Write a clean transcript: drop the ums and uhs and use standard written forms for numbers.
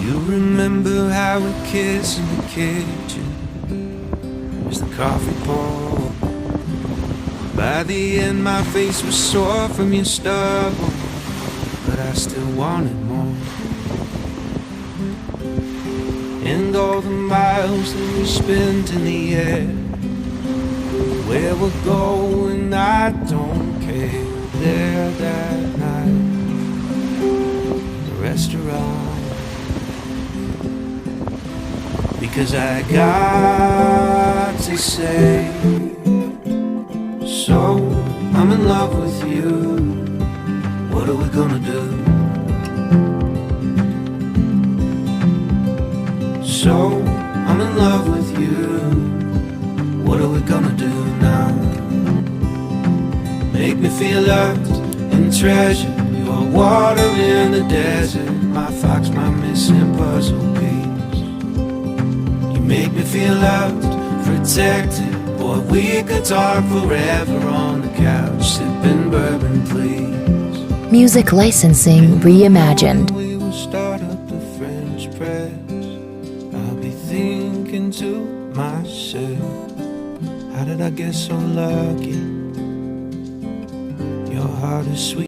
You remember how we kissed in the kitchen as the coffee poured. By the end my face was sore from your stubble, but I still wanted more. And all the miles that we spent in the air, where we're going I don't care. There that night, the restaurant, because I got to say, so I'm in love with you, what are we gonna do? So I'm in love with you, what are we gonna do now? Make me feel loved and treasured, your water in the desert, my fox, my missing puzzle piece. You make me feel loved, protected, boy, we could talk forever on the couch, sipping bourbon, please. Music licensing reimagined. We will start up the French press. I'll be thinking to myself, how did I get so lucky? Your heart is sweet.